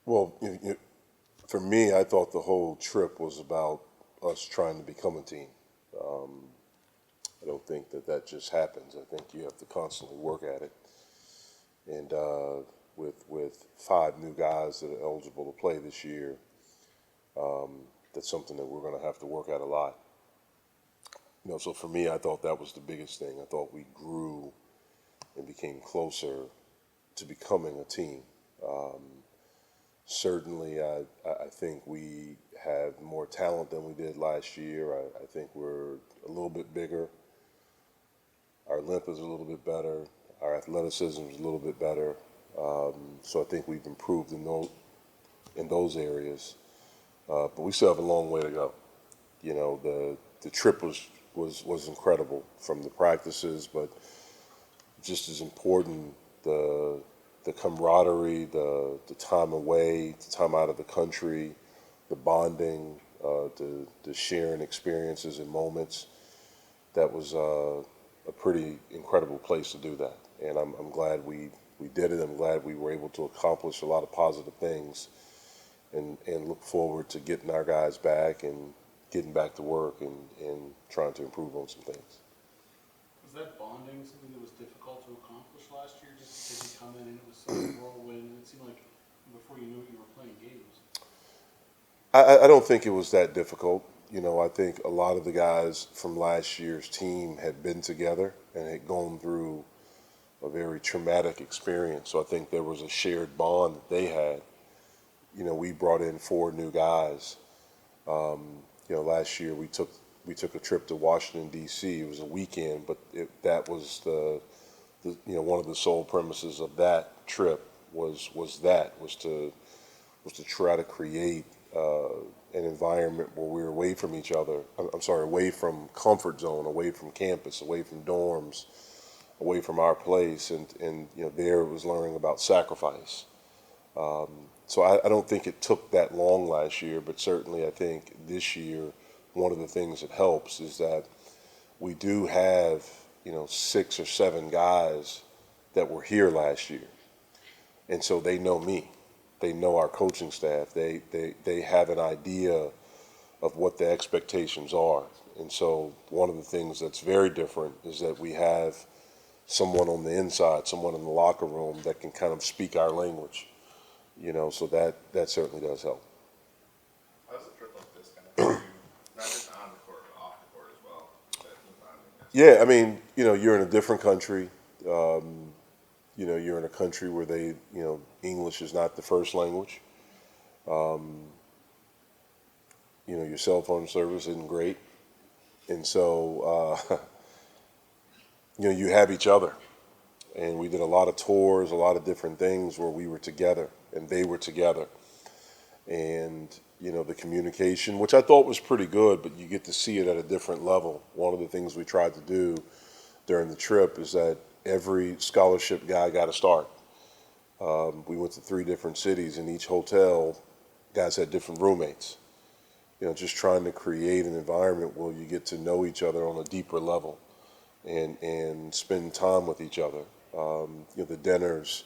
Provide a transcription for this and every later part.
Well, for me, I thought the whole trip was about us trying to become a team. Um, I don't think that that just happens. I think you have to constantly work at it. And with five new guys that are eligible to play this year, that's something that we're going to have to work at a lot. So for me, I thought that was the biggest thing. I thought we grew and became closer to becoming a team. Um, Certainly, I think we have more talent than we did last year. I think we're a little bit bigger. Our length is a little bit better. Our athleticism is a little bit better. So I think we've improved in those areas. But we still have a long way to go. The trip was incredible from the practices, but just as important, the camaraderie, the time away, the time out of the country, the bonding, the sharing experiences and moments. That was a pretty incredible place to do that, and I'm glad we did it. I'm glad we were able to accomplish a lot of positive things, and look forward to getting our guys back and getting back to work and trying to improve on some things. Was that bonding something that was difficult to accomplish last year, just because you come in and it was such a whirlwind, and it seemed like before you knew it, you were playing games? I don't think it was that difficult. I think a lot of the guys from last year's team had been together and had gone through a very traumatic experience. So I think there was a shared bond that they had. We brought in four new guys. Last year we took a trip to Washington D.C. It was a weekend, but that was one of the sole premises of that trip was to try to create an environment where we were away from each other. I'm sorry, away from comfort zone, away from campus, away from dorms, away from our place, and there it was learning about sacrifice. So I don't think it took that long last year, but certainly I think this year one of the things that helps is that we do have six or seven guys that were here last year, and so they know me. They know our coaching staff. They have an idea of what the expectations are. And so one of the things that's very different is that we have someone on the inside, someone in the locker room that can kind of speak our language. So that certainly does help. How does a trip like this kind of help you, not just on the court, but off the court as well? The bonding aspect? Yeah, I mean, you're in a different country. You're in a country where English is not the first language. Your cell phone service isn't great. And so, you have each other. And we did a lot of tours, a lot of different things where we were together and they were together. And, the communication, which I thought was pretty good, but you get to see it at a different level. One of the things we tried to do during the trip is that every scholarship guy got a start. We went to three different cities. In each hotel, guys had different roommates. Just trying to create an environment where you get to know each other on a deeper level and spend time with each other. The dinners,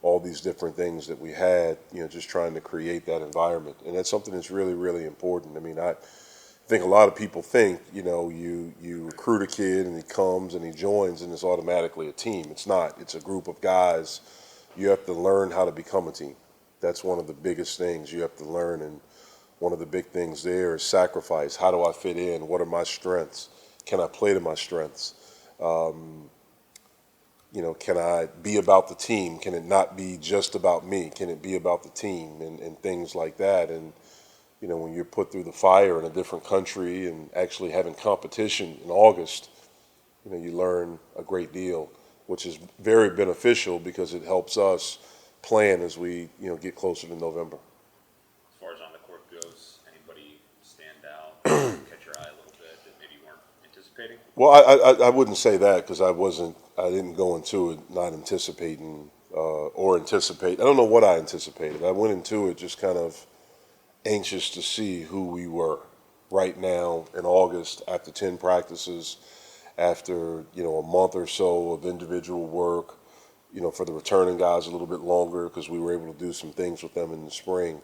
all these different things that we had, just trying to create that environment. And that's something that's really, really important. I mean, I think a lot of people think, you recruit a kid and he comes and he joins and it's automatically a team. It's not. It's a group of guys. You have to learn how to become a team. That's one of the biggest things you have to learn. And one of the big things there is sacrifice. How do I fit in? What are my strengths? Can I play to my strengths? Can I be about the team? Can it not be just about me? Can it be about the team and things like that? And, when you're put through the fire in a different country and actually having competition in August, you learn a great deal, which is very beneficial because it helps us plan as we, get closer to November. As far as on the court goes, anybody stand out, catch your eye a little bit that maybe you weren't anticipating? Well, I wouldn't say that because I didn't go into it not anticipating or anticipate. I don't know what I anticipated. I went into it just kind of anxious to see who we were right now in August after 10 practices, after a month or so of individual work, for the returning guys a little bit longer because we were able to do some things with them in the spring.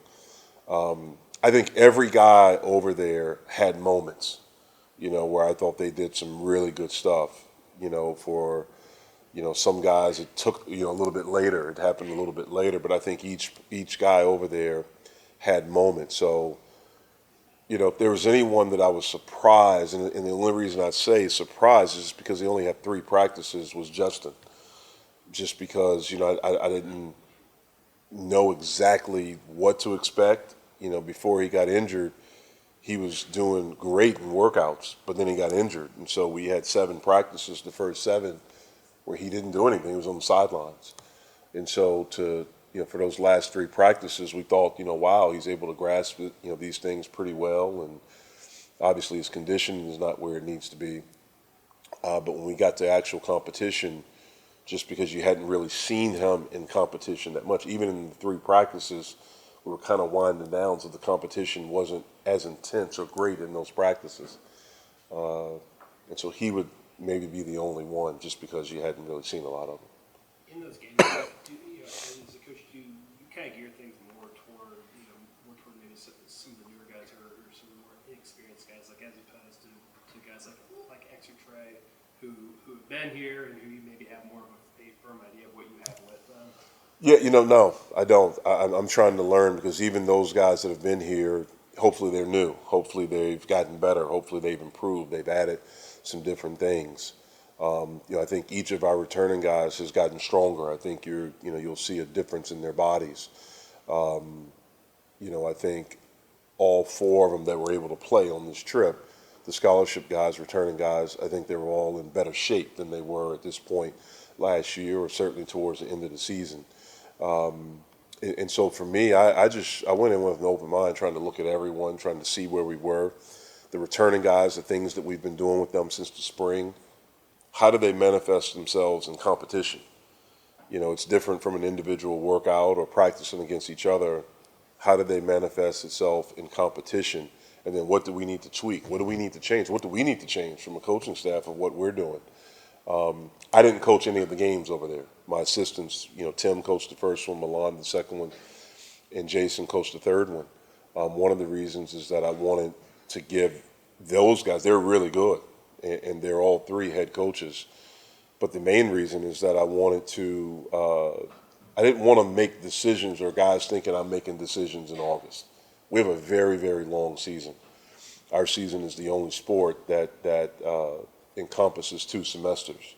I think every guy over there had moments, where I thought they did some really good stuff. For some guys it took a little bit later. It happened a little bit later, but I think each guy over there had moments. So if there was anyone that I was surprised, and the only reason I say surprised is because he only had 3 practices, was Justin. Just because I didn't know exactly what to expect. Before he got injured, he was doing great in workouts, but then he got injured, and so we had 7 practices, the first 7, where he didn't do anything. He was on the sidelines, and so for those last 3 practices, we thought, wow, he's able to grasp these things pretty well, and obviously his conditioning is not where it needs to be. But when we got to actual competition, just because you hadn't really seen him in competition that much, even in the 3 practices, we were kind of winding down, so the competition wasn't as intense or great in those practices. And so he would maybe be the only one, just because you hadn't really seen a lot of him. In those games, as a coach, do you kind of gear things more toward maybe some of the newer guys or some of the more inexperienced guys, like as opposed to guys like X or Trey, who have been here and who you maybe have more of a firm idea of what you have with them? Yeah, no, I don't. I'm trying to learn, because even those guys that have been here, hopefully they're new. Hopefully they've gotten better. Hopefully they've improved. They've added some different things. I think each of our returning guys has gotten stronger. I think you'll see a difference in their bodies. I think all 4 of them that were able to play on this trip, the scholarship guys, returning guys, I think they were all in better shape than they were at this point last year, or certainly towards the end of the season. And so for me, I went in with an open mind, trying to look at everyone, trying to see where we were. The returning guys, the things that we've been doing with them since the spring, how do they manifest themselves in competition? It's different from an individual workout or practicing against each other. How do they manifest itself in competition? And then what do we need to tweak? What do we need to change? What do we need to change from a coaching staff of what we're doing? I didn't coach any of the games over there. My assistants, Tim coached the first one, Milan the second one, and Jason coached the third one. One of the reasons is that I wanted to give those guys, they're really good, and they're all 3 head coaches. But the main reason is that I didn't want to make decisions, or guys thinking I'm making decisions in August. We have a very, very long season. Our season is the only sport that encompasses 2 semesters.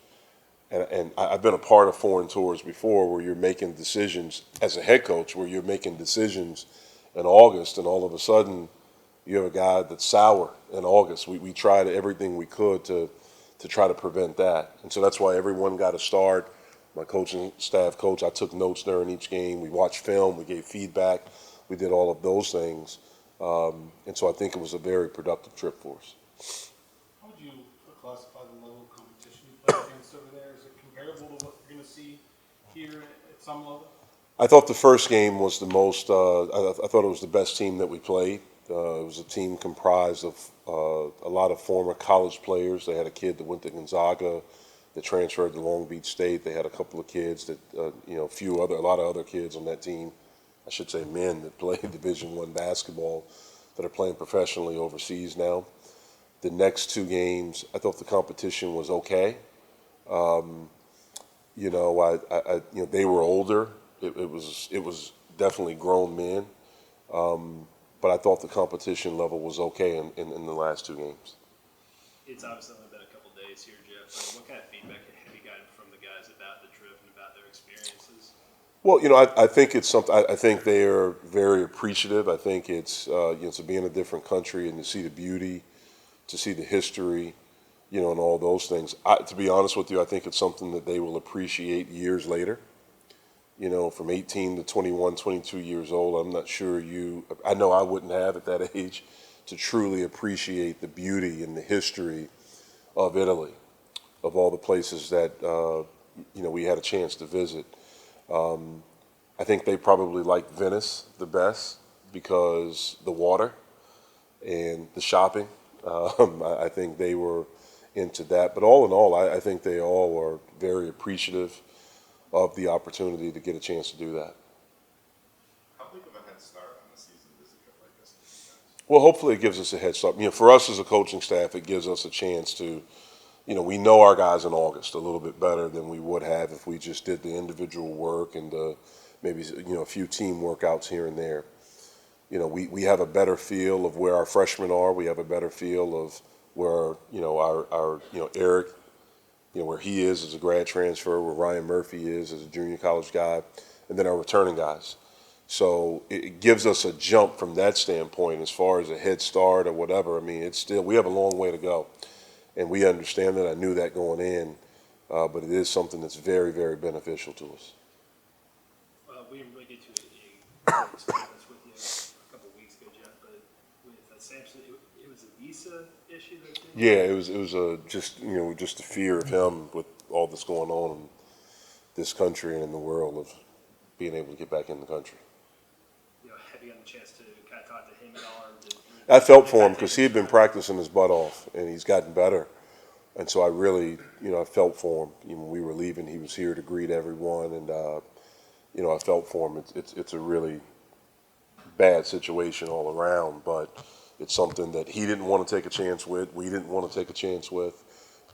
And I've been a part of foreign tours before, where you're making decisions as a head coach, where you're making decisions in August, and all of a sudden you have a guy that's sour in August. We tried everything we could to try to prevent that. And so that's why everyone got a start. My coaching staff coach, I took notes during each game. We watched film. We gave feedback. We did all of those things. And so I think it was a very productive trip for us. How would you classify the level of competition you play against over there? Is it comparable to what you're going to see here at some level? I thought the first game was the most, I thought it was the best team that we played. It was a team comprised of a lot of former college players. They had a kid that went to Gonzaga, that transferred to Long Beach State. They had a couple of kids that, a lot of other kids on that team, I should say men, that play Division I basketball, that are playing professionally overseas now. The next 2 games, I thought the competition was okay. They were older. It was definitely grown men. But I thought the competition level was okay in the last 2 games. It's obviously only been a couple days here, Jeff. What kind of feedback have you gotten from the guys about the trip and about their experiences? Well, I think it's something. I think they are very appreciative. I think it's to be in a different country and to see the beauty, to see the history, and all those things. To be honest with you, I think it's something that they will appreciate years later. From 18 to 21, 22 years old, I'm not sure I know I wouldn't have at that age, to truly appreciate the beauty and the history of Italy, of all the places that, we had a chance to visit. I think they probably like Venice the best because the water and the shopping. I think they were into that. But all in all, I think they all are very appreciative of the opportunity to get a chance to do that. How big of a head start on the season does a trip like this give you guys? Well, hopefully it gives us a head start. For us as a coaching staff, it gives us a chance to, we know our guys in August a little bit better than we would have if we just did the individual work and maybe, a few team workouts here and there. We have a better feel of where our freshmen are. We have a better feel of where, our Eric, where he is as a grad transfer, where Ryan Murphy is as a junior college guy, and then our returning guys. So it gives us a jump from that standpoint as far as a head start or whatever. It's still, we have a long way to go. And we understand that. I knew that going in, but it is something that's very, very beneficial to us. We didn't really get to a experience with you a couple of weeks ago, Jeff, but with Sampson, it was a visa issue that did. Yeah, it was just the fear of him with all that's going on in this country and in the world of being able to get back in the country. Have you gotten a chance to kind of talk to him at all? I felt for him because he had been practicing his butt off and he's gotten better. And so I really, I felt for him. When we were leaving, he was here to greet everyone, and I felt for him. It's a really bad situation all around, but it's something that he didn't want to take a chance with. We didn't want to take a chance with,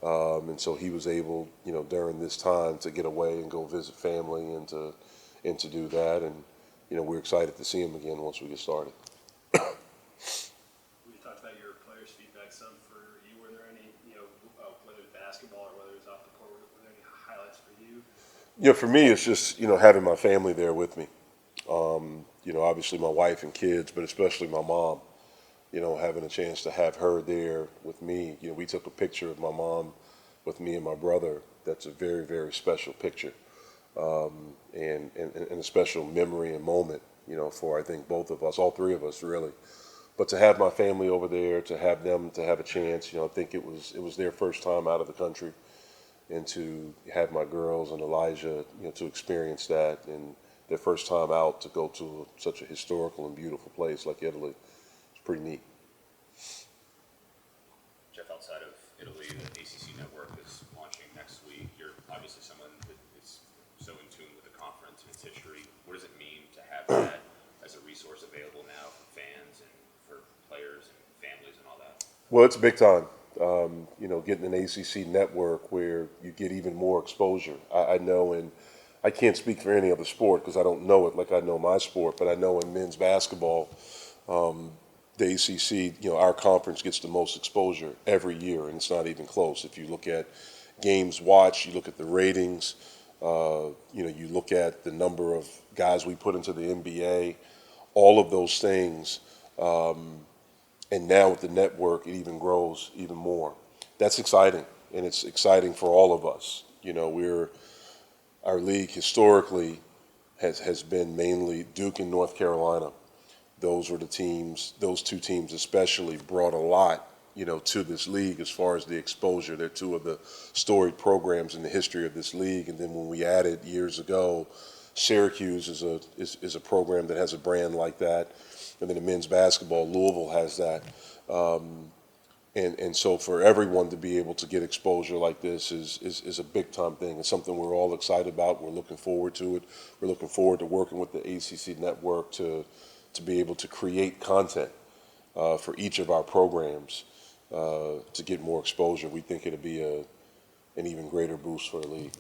and so he was able, during this time to get away and go visit family and to do that. And we're excited to see him again once we get started. We talked about your players' feedback some for you. Were there any, whether it's basketball or whether it's off the court, were there any highlights for you? For me, it's just, having my family there with me. Obviously my wife and kids, but especially my mom, having a chance to have her there with me. We took a picture of my mom with me and my brother. That's a very, very special picture, and a special memory and moment, for I think both of us, all three of us really. But to have my family over there, to have them to have a chance, I think it was their first time out of the country, and to have my girls and Elijah, to experience that, and their first time out to go to such a historical and beautiful place like Italy, it's pretty neat. Jeff, outside of Italy, the ACC Network is launching next week. You're obviously someone that is so in tune with the conference and its history. What does it mean to have that as a resource available now for fans and for players and families and all that? Well, it's big time. Getting an ACC network where you get even more exposure. I know, and I can't speak for any other sport because I don't know it like I know my sport, but I know in men's basketball, the ACC, our conference gets the most exposure every year, and it's not even close. If you look at games watched, you look at the ratings, you look at the number of guys we put into the NBA, all of those things. And now with the network, it even grows even more. That's exciting, and it's exciting for all of us. Our league historically has been mainly Duke and North Carolina. Those were the teams, those two teams especially brought a lot, to this league as far as the exposure. They're two of the storied programs in the history of this league. And then when we added years ago, Syracuse is a program that has a brand like that. And then in men's basketball, Louisville has that. And so for everyone to be able to get exposure like this is a big time thing. It's something we're all excited about. We're looking forward to it. We're looking forward to working with the ACC Network to be able to create content for each of our programs to get more exposure. We think it'll be an even greater boost for the league.